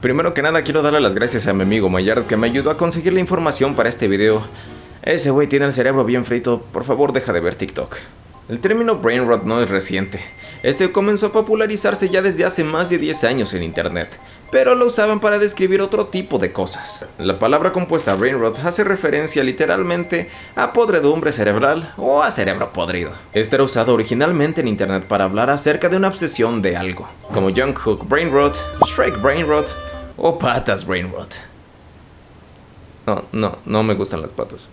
Primero que nada quiero darle las gracias a mi amigo Mayard que me ayudó a conseguir la información para este video. Ese güey tiene el cerebro bien frito, por favor deja de ver TikTok. El término brain rot no es reciente. Este comenzó a popularizarse ya desde hace más de 10 años en internet, pero lo usaban para describir otro tipo de cosas. La palabra compuesta brain rot hace referencia literalmente a podredumbre cerebral o a cerebro podrido. Este era usado originalmente en internet para hablar acerca de una obsesión de algo, como Jungkook brain rot, Shrek brain rot o patas brain rot. No me gustan las patas.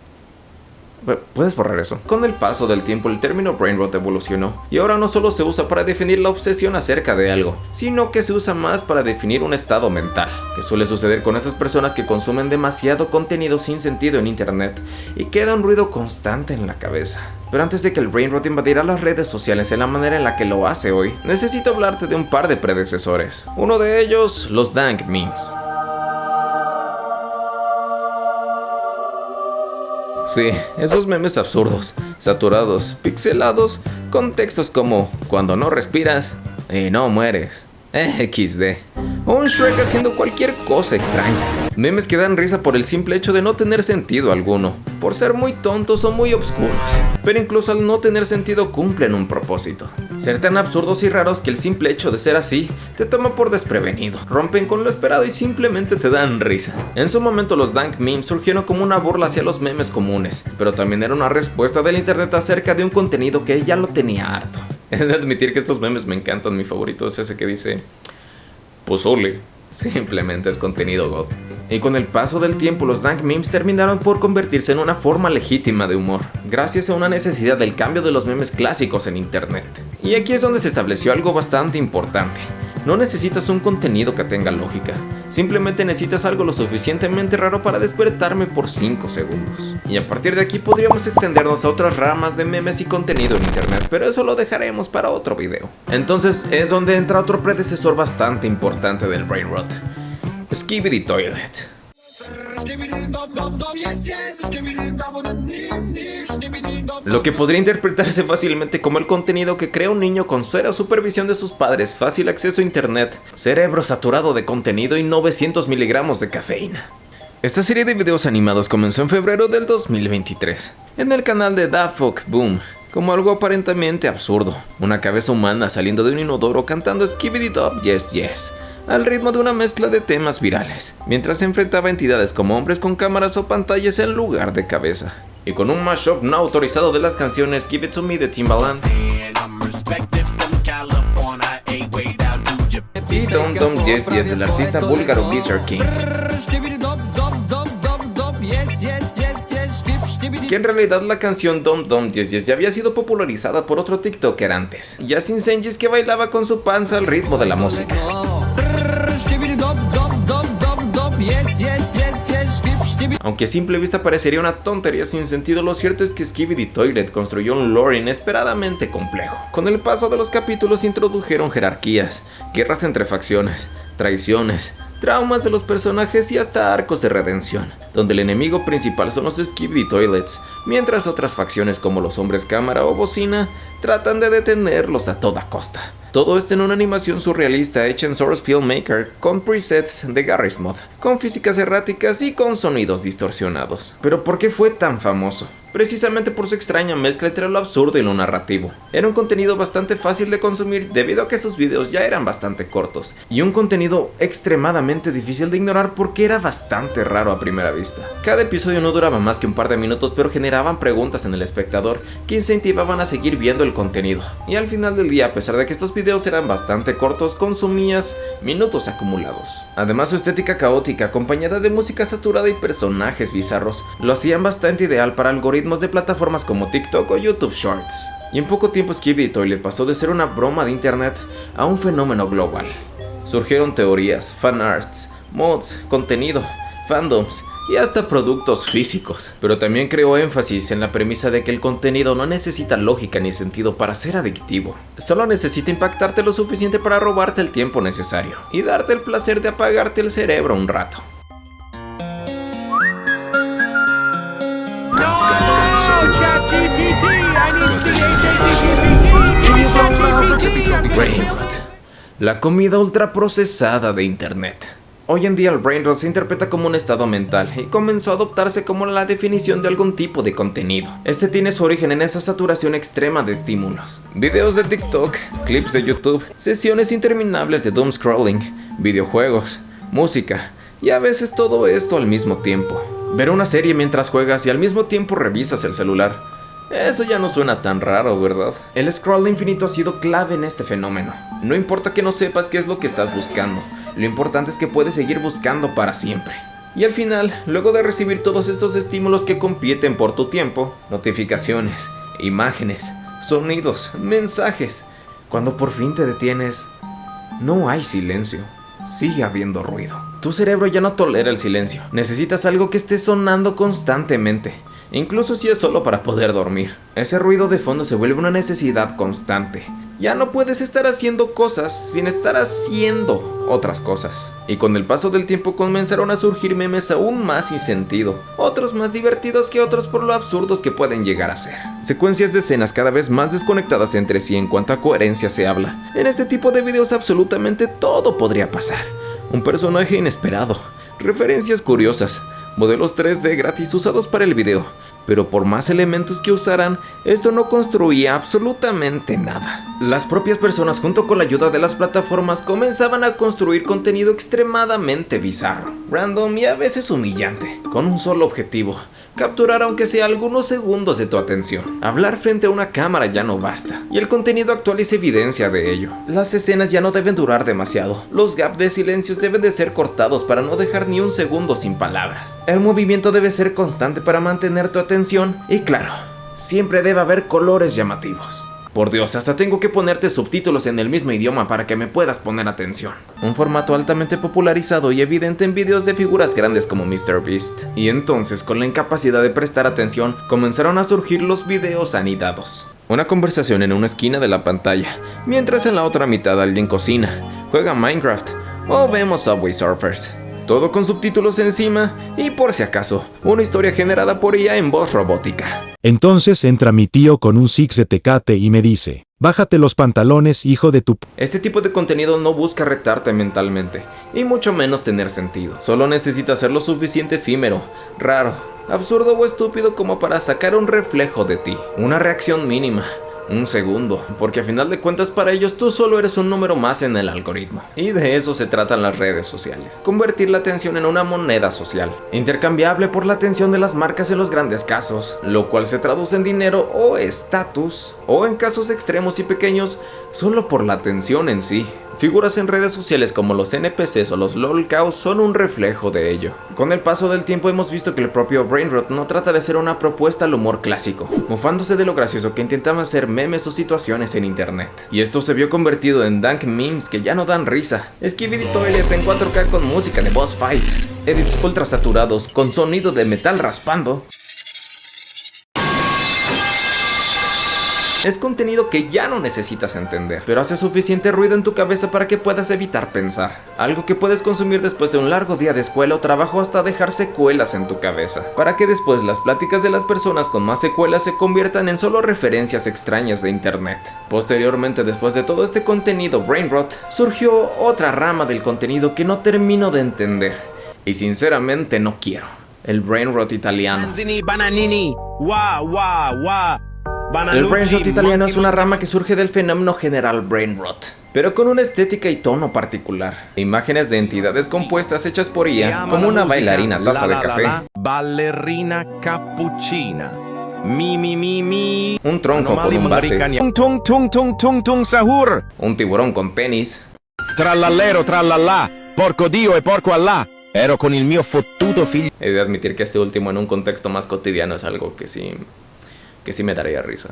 ¿Puedes borrar eso? Con el paso del tiempo el término brain rot evolucionó y ahora no solo se usa para definir la obsesión acerca de algo, sino que se usa más para definir un estado mental, que suele suceder con esas personas que consumen demasiado contenido sin sentido en internet y queda un ruido constante en la cabeza. Pero antes de que el brain rot invadiera las redes sociales en la manera en la que lo hace hoy, necesito hablarte de un par de predecesores. Uno de ellos, los dank memes. Sí, esos memes absurdos, saturados, pixelados, con textos como cuando no respiras y no mueres, XD, o un Shrek haciendo cualquier cosa extraña. Memes que dan risa por el simple hecho de no tener sentido alguno, por ser muy tontos o muy oscuros, pero incluso al no tener sentido cumplen un propósito. Ser tan absurdos y raros que el simple hecho de ser así te toma por desprevenido, rompen con lo esperado y simplemente te dan risa. En su momento los dank memes surgieron como una burla hacia los memes comunes, pero también era una respuesta del internet acerca de un contenido que ya lo tenía harto. He de admitir que estos memes me encantan, mi favorito es ese que dice pozole. Simplemente es contenido God. Y con el paso del tiempo los dank memes terminaron por convertirse en una forma legítima de humor, gracias a una necesidad del cambio de los memes clásicos en internet. Y aquí es donde se estableció algo bastante importante. No necesitas un contenido que tenga lógica, simplemente necesitas algo lo suficientemente raro para despertarme por 5 segundos. Y a partir de aquí podríamos extendernos a otras ramas de memes y contenido en internet, pero eso lo dejaremos para otro video. Entonces es donde entra otro predecesor bastante importante del brain rot, Skibidi Toilet. Lo que podría interpretarse fácilmente como el contenido que crea un niño con cero supervisión de sus padres, fácil acceso a internet, cerebro saturado de contenido y 900 miligramos de cafeína. Esta serie de videos animados comenzó en febrero del 2023, en el canal de Da Fuck Boom, como algo aparentemente absurdo, una cabeza humana saliendo de un inodoro cantando Skibidi Dub Yes Yes, al ritmo de una mezcla de temas virales, mientras se enfrentaba a entidades como hombres con cámaras o pantallas en lugar de cabeza, y con un mashup no autorizado de las canciones Give It To Me de Timbaland y Dum Dum Yes Yes del artista búlgaro Blizzard King, que en realidad la canción Dum Dum Yes Yes ya había sido popularizada por otro tiktoker antes, Yasin Senjis, que bailaba con su panza al ritmo de la música. Aunque a simple vista parecería una tontería sin sentido, lo cierto es que Skibidi Toilet construyó un lore inesperadamente complejo. Con el paso de los capítulos introdujeron jerarquías, guerras entre facciones, traiciones, traumas de los personajes y hasta arcos de redención, donde el enemigo principal son los Skibidi Toilets, mientras otras facciones como los hombres cámara o bocina tratan de detenerlos a toda costa. Todo esto en una animación surrealista hecha en Source Filmmaker con presets de Garry's Mod, con físicas erráticas y con sonidos distorsionados. Pero ¿por qué fue tan famoso? Precisamente por su extraña mezcla entre lo absurdo y lo narrativo. Era un contenido bastante fácil de consumir debido a que sus videos ya eran bastante cortos, y un contenido extremadamente difícil de ignorar porque era bastante raro a primera vista. Cada episodio no duraba más que un par de minutos, pero generaban preguntas en el espectador que incentivaban a seguir viendo el contenido. Y al final del día, a pesar de que estos videos eran bastante cortos, consumías minutos acumulados. Además, su estética caótica, acompañada de música saturada y personajes bizarros, lo hacían bastante ideal para algoritmos de plataformas como TikTok o YouTube Shorts. Y en poco tiempo Skibidi Toilet pasó de ser una broma de internet a un fenómeno global. Surgieron teorías, fanarts, mods, contenido, fandoms y hasta productos físicos. Pero también creó énfasis en la premisa de que el contenido no necesita lógica ni sentido para ser adictivo. Solo necesita impactarte lo suficiente para robarte el tiempo necesario y darte el placer de apagarte el cerebro un rato. Brain rot, la comida ultraprocesada de internet. Hoy en día el brain rot se interpreta como un estado mental y comenzó a adoptarse como la definición de algún tipo de contenido. Este tiene su origen en esa saturación extrema de estímulos. Videos de TikTok, clips de YouTube, sesiones interminables de doom scrolling, videojuegos, música y a veces todo esto al mismo tiempo. Ver una serie mientras juegas y al mismo tiempo revisas el celular. Eso ya no suena tan raro, ¿verdad? El scroll infinito ha sido clave en este fenómeno. No importa que no sepas qué es lo que estás buscando, lo importante es que puedes seguir buscando para siempre. Y al final, luego de recibir todos estos estímulos que compiten por tu tiempo, notificaciones, imágenes, sonidos, mensajes, cuando por fin te detienes, no hay silencio, sigue habiendo ruido. Tu cerebro ya no tolera el silencio, necesitas algo que esté sonando constantemente. Incluso si es solo para poder dormir. Ese ruido de fondo se vuelve una necesidad constante. Ya no puedes estar haciendo cosas sin estar haciendo otras cosas. Y con el paso del tiempo comenzaron a surgir memes aún más sin sentido, otros más divertidos que otros por lo absurdos que pueden llegar a ser. Secuencias de escenas cada vez más desconectadas entre sí en cuanto a coherencia se habla. En este tipo de videos absolutamente todo podría pasar. Un personaje inesperado, referencias curiosas, modelos 3D gratis usados para el video, pero por más elementos que usaran, esto no construía absolutamente nada. Las propias personas junto con la ayuda de las plataformas comenzaban a construir contenido extremadamente bizarro, random y a veces humillante, con un solo objetivo: capturar aunque sea algunos segundos de tu atención. Hablar frente a una cámara ya no basta, y el contenido actual es evidencia de ello. Las escenas ya no deben durar demasiado, los gaps de silencios deben de ser cortados para no dejar ni un segundo sin palabras. El movimiento debe ser constante para mantener tu atención, y claro, siempre debe haber colores llamativos. Por Dios, hasta tengo que ponerte subtítulos en el mismo idioma para que me puedas poner atención. Un formato altamente popularizado y evidente en videos de figuras grandes como MrBeast. Y entonces, con la incapacidad de prestar atención, comenzaron a surgir los videos anidados. Una conversación en una esquina de la pantalla, mientras en la otra mitad alguien cocina, juega Minecraft o vemos Subway Surfers. Todo con subtítulos encima y, por si acaso, una historia generada por ella en voz robótica. Entonces entra mi tío con un six de Tecate y me dice: bájate los pantalones, hijo de tu... Este tipo de contenido no busca retarte mentalmente, y mucho menos tener sentido. Solo necesita ser lo suficiente efímero, raro, absurdo o estúpido como para sacar un reflejo de ti. Una reacción mínima. Un segundo, porque a final de cuentas para ellos tú solo eres un número más en el algoritmo. Y de eso se tratan las redes sociales. Convertir la atención en una moneda social, intercambiable por la atención de las marcas en los grandes casos, lo cual se traduce en dinero o estatus, o en casos extremos y pequeños, solo por la atención en sí. Figuras en redes sociales como los NPCs o los lolcows son un reflejo de ello. Con el paso del tiempo hemos visto que el propio brain rot no trata de ser una propuesta al humor clásico, mofándose de lo gracioso que intentaban hacer memes o situaciones en internet. Y esto se vio convertido en dank memes que ya no dan risa. Skibidi Toilet en 4K con música de boss fight, edits ultra saturados con sonido de metal raspando. Es contenido que ya no necesitas entender, pero hace suficiente ruido en tu cabeza para que puedas evitar pensar. Algo que puedes consumir después de un largo día de escuela o trabajo hasta dejar secuelas en tu cabeza, para que después las pláticas de las personas con más secuelas se conviertan en solo referencias extrañas de internet. Posteriormente, después de todo este contenido brain rot, surgió otra rama del contenido que no termino de entender, y sinceramente no quiero: el brain rot italiano. El brain rot italiano es una rama que surge del fenómeno general brain rot, pero con una estética y tono particular. Imágenes de entidades compuestas hechas por IA, como una bailarina taza de café, ballerina cappuccina, un tronco con un bate, un tiburón con tenis, trallallero trallallà, porco Dio e porco Allah. Ero con il mio fottuto figlio. He de admitir que este último en un contexto más cotidiano es algo que sí me daría risa.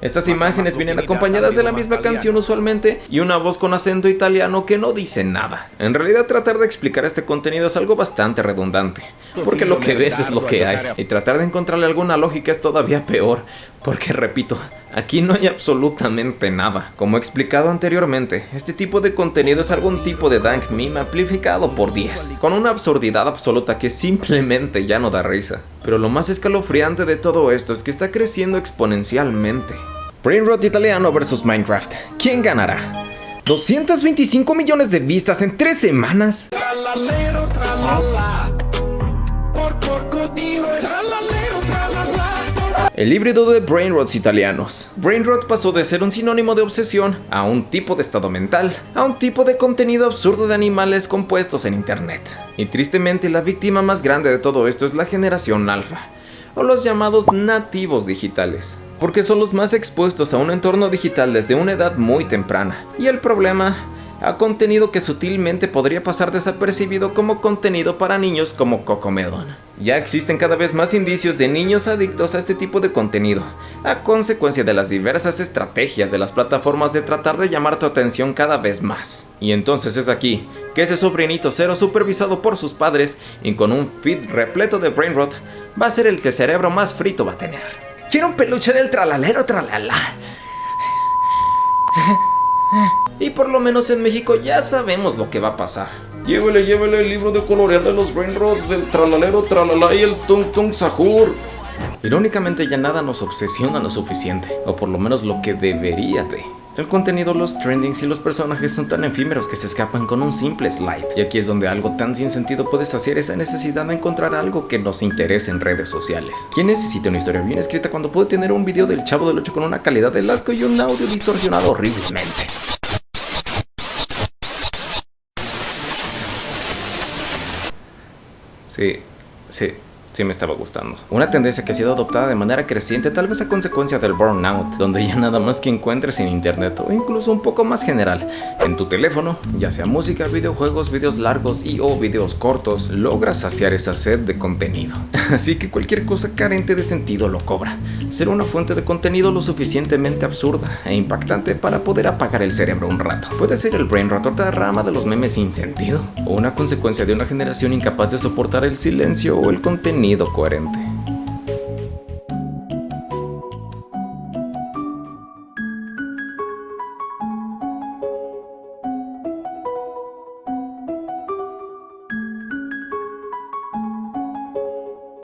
Estas imágenes vienen acompañadas de la misma canción usualmente y una voz con acento italiano que no dice nada. En realidad tratar de explicar este contenido es algo bastante redundante, porque lo que ves es lo que hay, y tratar de encontrarle alguna lógica es todavía peor, porque repito, aquí no hay absolutamente nada. Como he explicado anteriormente, este tipo de contenido es algún tipo de dank meme amplificado por 10, con una absurdidad absoluta que simplemente ya no da risa. Pero lo más escalofriante de todo esto es que está creciendo exponencialmente. Brain rot italiano versus Minecraft. ¿Quién ganará? 225 millones de vistas en 3 semanas. Tralalero, tralala. Por poco digo tralalero, tralala. El híbrido de brainrots italianos. Brainrot pasó de ser un sinónimo de obsesión a un tipo de estado mental, a un tipo de contenido absurdo de animales compuestos en internet. Y tristemente la víctima más grande de todo esto es la generación alfa, o los llamados nativos digitales, porque son los más expuestos a un entorno digital desde una edad muy temprana. Y el problema, a contenido que sutilmente podría pasar desapercibido como contenido para niños como Cocomelon. Ya existen cada vez más indicios de niños adictos a este tipo de contenido, a consecuencia de las diversas estrategias de las plataformas de tratar de llamar tu atención cada vez más. Y entonces es aquí que ese sobrinito cero supervisado por sus padres y con un feed repleto de brainrot va a ser el que el cerebro más frito va a tener. Quiero un peluche del tralalero tralala. Y por lo menos en México ya sabemos lo que va a pasar. Llévele el libro de colorear de los brainrots, del tralalero tralala y el tung tung sahur. Irónicamente ya nada nos obsesiona lo suficiente, o por lo menos lo que debería de. El contenido, los trendings y los personajes son tan efímeros que se escapan con un simple slide. Y aquí es donde algo tan sin sentido puede saciar esa necesidad de encontrar algo que nos interese en redes sociales. ¿Quién necesita una historia bien escrita cuando puede tener un video del Chavo del Ocho con una calidad de asco y un audio distorsionado horriblemente? Sí me estaba gustando. Una tendencia que ha sido adoptada de manera creciente, tal vez a consecuencia del burnout, donde ya nada más que encuentres en internet, o incluso un poco más general, en tu teléfono, ya sea música, videojuegos, videos largos y o videos cortos, logras saciar esa sed de contenido. Así que cualquier cosa carente de sentido lo cobra. Ser una fuente de contenido lo suficientemente absurda e impactante para poder apagar el cerebro un rato. Puede ser el brainrot, otra rama de los memes sin sentido, o una consecuencia de una generación incapaz de soportar el silencio o el contenido coherente.